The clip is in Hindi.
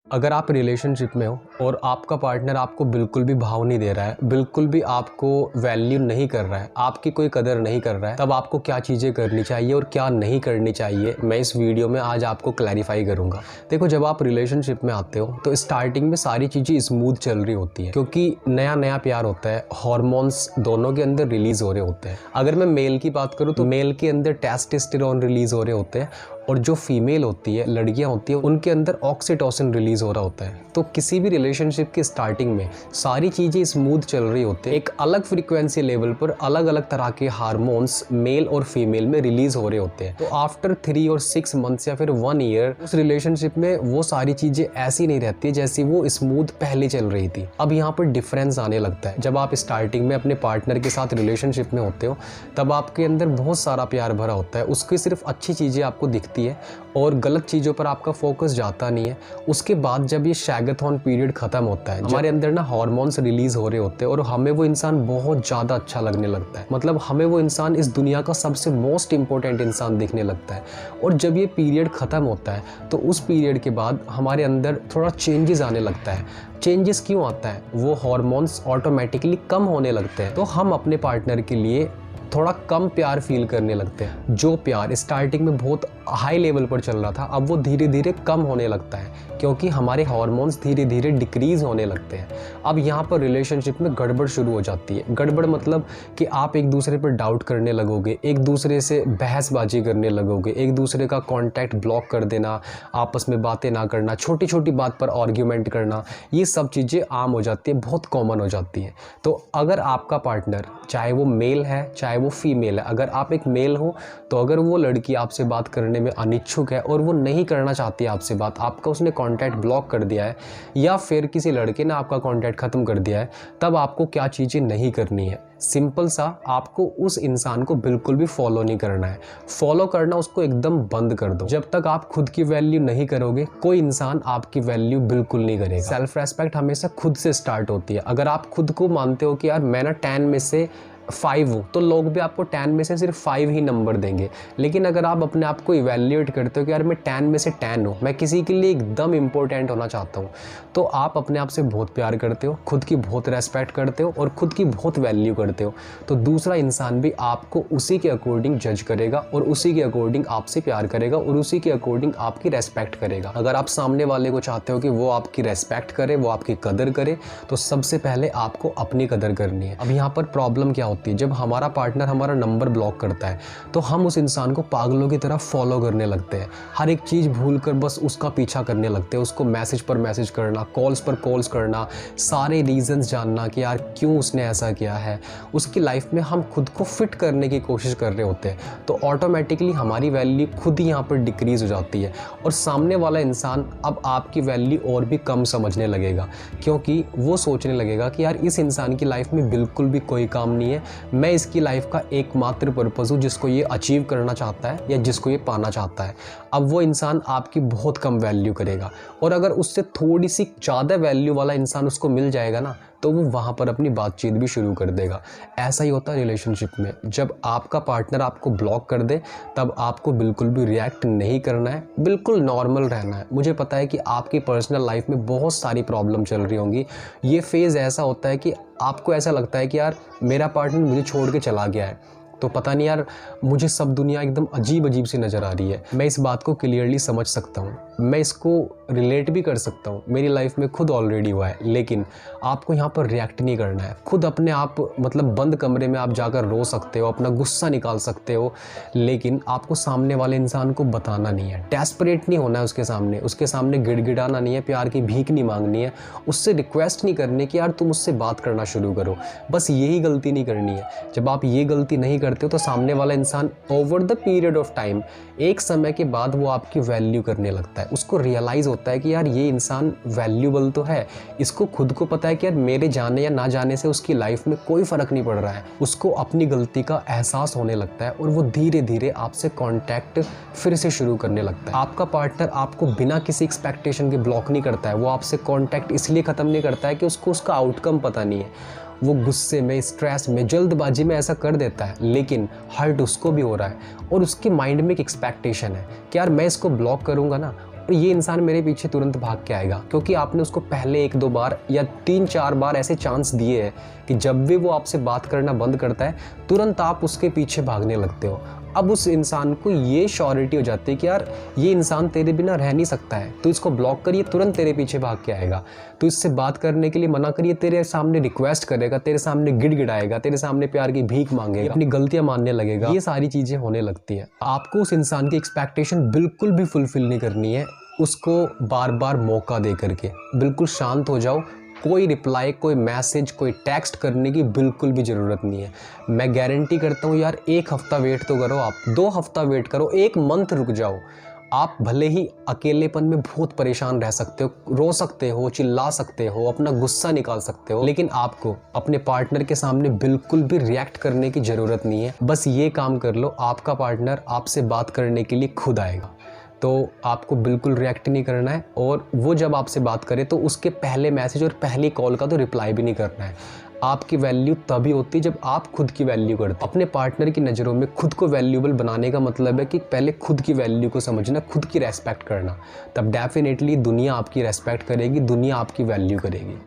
अगर आप रिलेशनशिप में हो और आपका पार्टनर आपको बिल्कुल भी भाव नहीं दे रहा है, बिल्कुल भी आपको वैल्यू नहीं कर रहा है, आपकी कोई कदर नहीं कर रहा है, तब आपको क्या चीज़ें करनी चाहिए और क्या नहीं करनी चाहिए, मैं इस वीडियो में आज आपको क्लैरिफाई करूंगा। देखो, जब आप रिलेशनशिप में आते हो तो स्टार्टिंग में सारी चीज़ें स्मूथ चल रही होती है, क्योंकि नया नया प्यार होता है, हॉर्मोन्स दोनों के अंदर रिलीज हो रहे होते हैं। अगर मैं मेल की बात करूँ तो मेल के अंदर टेस्टोस्टेरोन रिलीज हो रहे होते हैं और जो फीमेल होती है, लड़कियां होती है, उनके अंदर ऑक्सीटोसिन रिलीज हो रहा होता है। तो किसी भी रिलेशनशिप की स्टार्टिंग में सारी चीज़ें स्मूथ चल रही होती है, एक अलग फ्रीक्वेंसी लेवल पर अलग अलग तरह के हार्मोन्स मेल और फीमेल में रिलीज हो रहे होते हैं। तो आफ्टर 3 और 6 मंथ्स या फिर 1 ईयर उस रिलेशनशिप में वो सारी चीज़ें ऐसी नहीं रहती जैसी वो स्मूथ पहले चल रही थी। अब यहाँ पर डिफरेंस आने लगता है। जब आप स्टार्टिंग में अपने पार्टनर के साथ रिलेशनशिप में होते हो तब आपके अंदर बहुत सारा प्यार भरा होता है, उसकी सिर्फ अच्छी चीज़ें आपको दिखती है और गलत चीज़ों पर आपका फोकस जाता नहीं है। उसके बाद जब ये शैगाथन पीरियड ख़त्म होता है, हमारे अंदर ना हार्मोन्स रिलीज हो रहे होते हैं और हमें वो इंसान बहुत ज़्यादा अच्छा लगने लगता है। मतलब हमें वो इंसान इस दुनिया का सबसे मोस्ट इंपॉर्टेंट इंसान दिखने लगता है। और जब ये पीरियड ख़त्म होता है तो उस पीरियड के बाद हमारे अंदर थोड़ा चेंजेस आने लगता है। चेंजेस क्यों आता है? वो हार्मोन्स ऑटोमेटिकली कम होने लगते हैं, तो हम अपने पार्टनर के लिए थोड़ा कम प्यार फील करने लगते हैं। जो प्यार स्टार्टिंग में बहुत हाई लेवल पर चल रहा था, अब वो धीरे धीरे कम होने लगता है, क्योंकि हमारे हार्मोन्स धीरे धीरे डिक्रीज होने लगते हैं। अब यहाँ पर रिलेशनशिप में गड़बड़ शुरू हो जाती है। गड़बड़ मतलब कि आप एक दूसरे पर डाउट करने लगोगे, एक दूसरे से बहसबाजी करने लगोगे, एक दूसरे का कॉन्टैक्ट ब्लॉक कर देना, आपस में बातें ना करना, छोटी छोटी बात पर आर्ग्यूमेंट करना, ये सब चीज़ें आम हो जाती है, बहुत कॉमन हो जाती है। तो अगर आपका पार्टनर, चाहे वो मेल है चाहे वो फीमेल है, अगर आप एक मेल हो तो अगर वो लड़की आपसे बात करने में अनिच्छुक है और वो नहीं करना चाहती आपसे बात, आपका उसने कॉन्टैक्ट ब्लॉक कर दिया है या फिर किसी लड़के ने आपका कॉन्टैक्ट ख़त्म कर दिया है, तब आपको क्या चीज़ें नहीं करनी है? सिंपल सा, आपको उस इंसान को बिल्कुल भी फॉलो नहीं करना है। फॉलो करना उसको एकदम बंद कर दो। जब तक आप खुद की वैल्यू नहीं करोगे, कोई इंसान आपकी वैल्यू बिल्कुल नहीं करेगा। सेल्फ रेस्पेक्ट हमेशा खुद से स्टार्ट होती है। अगर आप खुद को मानते हो कि यार मैं ना 10 में से 5 हूँ, तो लोग भी आपको 10 में से सिर्फ 5 ही नंबर देंगे। लेकिन अगर आप अपने आप को इवैल्यूएट करते हो कि यार मैं 10 में से 10 हूँ, मैं किसी के लिए एकदम इंपॉर्टेंट होना चाहता हूँ, तो आप अपने आप से बहुत प्यार करते हो, खुद की बहुत रेस्पेक्ट करते हो और खुद की बहुत वैल्यू करते हो, तो दूसरा इंसान भी आपको उसी के अकॉर्डिंग जज करेगा और उसी के अकॉर्डिंग आपसे प्यार करेगा और उसी के अकॉर्डिंग आपकी रेस्पेक्ट करेगा। अगर आप सामने वाले को चाहते हो कि वो आपकी रेस्पेक्ट करे, वो आपकी कदर करे, तो सबसे पहले आपको अपनी कदर करनी है। अब यहाँ पर प्रॉब्लम क्या होती है? जब हमारा पार्टनर हमारा नंबर ब्लॉक करता है तो हम उस इंसान को पागलों की तरह फॉलो करने लगते हैं। हर एक चीज़ भूलकर बस उसका पीछा करने लगते हैं, उसको मैसेज पर मैसेज करना, कॉल्स पर कॉल्स करना, सारे रीजंस जानना कि यार क्यों उसने ऐसा किया है। उसकी लाइफ में हम खुद को फिट करने की कोशिश कर रहे होते हैं, तो ऑटोमेटिकली हमारी वैल्यू खुद ही यहाँ पर डिक्रीज हो जाती है और सामने वाला इंसान अब आपकी वैल्यू और भी कम समझने लगेगा, क्योंकि वो सोचने लगेगा कि यार इस इंसान की लाइफ में बिल्कुल भी कोई काम नहीं है, मैं इसकी लाइफ का एकमात्र पर्पस हूँ जिसको ये अचीव करना चाहता है या जिसको ये पाना चाहता है। अब वो इंसान आपकी बहुत कम वैल्यू करेगा और अगर उससे थोड़ी सी ज़्यादा वैल्यू वाला इंसान उसको मिल जाएगा ना, तो वो वहाँ पर अपनी बातचीत भी शुरू कर देगा। ऐसा ही होता है रिलेशनशिप में। जब आपका पार्टनर आपको ब्लॉक कर दे तब आपको बिल्कुल भी रिएक्ट नहीं करना है, बिल्कुल नॉर्मल रहना है। मुझे पता है कि आपकी पर्सनल लाइफ में बहुत सारी प्रॉब्लम चल रही होंगी। ये फेज़ ऐसा होता है कि आपको ऐसा लगता है कि यार मेरा पार्टनर मुझे छोड़ के चला गया है, तो पता नहीं यार, मुझे सब दुनिया एकदम अजीब अजीब सी नज़र आ रही है। मैं इस बात को क्लियरली समझ सकता हूँ, मैं इसको रिलेट भी कर सकता हूँ, मेरी लाइफ में खुद ऑलरेडी हुआ है। लेकिन आपको यहाँ पर रिएक्ट नहीं करना है। खुद अपने आप मतलब बंद कमरे में आप जाकर रो सकते हो, अपना गुस्सा निकाल सकते हो, लेकिन आपको सामने वाले इंसान को बताना नहीं है, डेस्परेट नहीं होना है उसके सामने गिड़गिड़ाना नहीं है, प्यार की भीख नहीं मांगनी है, उससे रिक्वेस्ट नहीं करनी कि यार तुम उससे बात करना शुरू करो। बस यही गलती नहीं करनी है। जब आप ये गलती नहीं करते हो तो सामने वाला इंसान over the period of time, एक समय के बाद वो आपकी वैल्यू करने लगता है। उसको रियलाइज़ होता है कि यार ये इंसान वैल्यूबल तो है, इसको खुद को पता है कि यार मेरे जाने या ना जाने से उसकी लाइफ में कोई फ़र्क नहीं पड़ रहा है। उसको अपनी गलती का एहसास होने लगता है और वो धीरे धीरे आपसे कॉन्टैक्ट फिर से शुरू करने लगता है। आपका पार्टनर आपको बिना किसी एक्सपेक्टेशन के ब्लॉक नहीं करता है, वो आपसे कॉन्टैक्ट इसलिए ख़त्म नहीं करता है कि उसको उसका आउटकम पता नहीं है। वो गुस्से में, स्ट्रेस में, जल्दबाजी में ऐसा कर देता है, लेकिन हर्ट उसको भी हो रहा है और उसके माइंड में एक एक्सपेक्टेशन है कि यार मैं इसको ब्लॉक करूँगा ना और ये इंसान मेरे पीछे तुरंत भाग के आएगा, क्योंकि आपने उसको पहले 1-2 बार या 3-4 बार ऐसे चांस दिए हैं कि जब भी वो आपसे बात करना बंद करता है तुरंत आप उसके पीछे भागने लगते हो। अब उस इंसान को ये श्योरिटी हो जाती है कि यार ये इंसान तेरे बिना रह नहीं सकता है, तो इसको ब्लॉक करिए, तुरंत तेरे पीछे भाग के आएगा। तो इससे बात करने के लिए मना करिए, तेरे सामने रिक्वेस्ट करेगा, तेरे सामने गिड़गिड़ाएगा, तेरे सामने प्यार की भीख मांगेगा, अपनी गलतियां मानने लगेगा। ये सारी चीज़ें होने लगती हैं। आपको उस इंसान की एक्सपेक्टेशन बिल्कुल भी फुलफिल नहीं करनी है, उसको बार बार मौका दे करके। बिल्कुल शांत हो जाओ, कोई रिप्लाई, कोई मैसेज, कोई टेक्स्ट करने की बिल्कुल भी ज़रूरत नहीं है। मैं गारंटी करता हूँ यार 1 हफ्ता वेट तो करो, आप 2 हफ्ता वेट करो, 1 मंथ रुक जाओ। आप भले ही अकेलेपन में बहुत परेशान रह सकते हो, रो सकते हो, चिल्ला सकते हो, अपना गुस्सा निकाल सकते हो, लेकिन आपको अपने पार्टनर के सामने बिल्कुल भी रिएक्ट करने की ज़रूरत नहीं है। बस ये काम कर लो, आपका पार्टनर आपसे बात करने के लिए खुद आएगा। तो आपको बिल्कुल रिएक्ट नहीं करना है, और वो जब आपसे बात करे तो उसके पहले मैसेज और पहली कॉल का तो रिप्लाई भी नहीं करना है। आपकी वैल्यू तभी होती है जब आप खुद की वैल्यू करते हो। अपने पार्टनर की नज़रों में खुद को वैल्यूबल बनाने का मतलब है कि पहले खुद की वैल्यू को समझना, खुद की रेस्पेक्ट करना, तब डेफिनेटली दुनिया आपकी रेस्पेक्ट करेगी, दुनिया आपकी वैल्यू करेगी।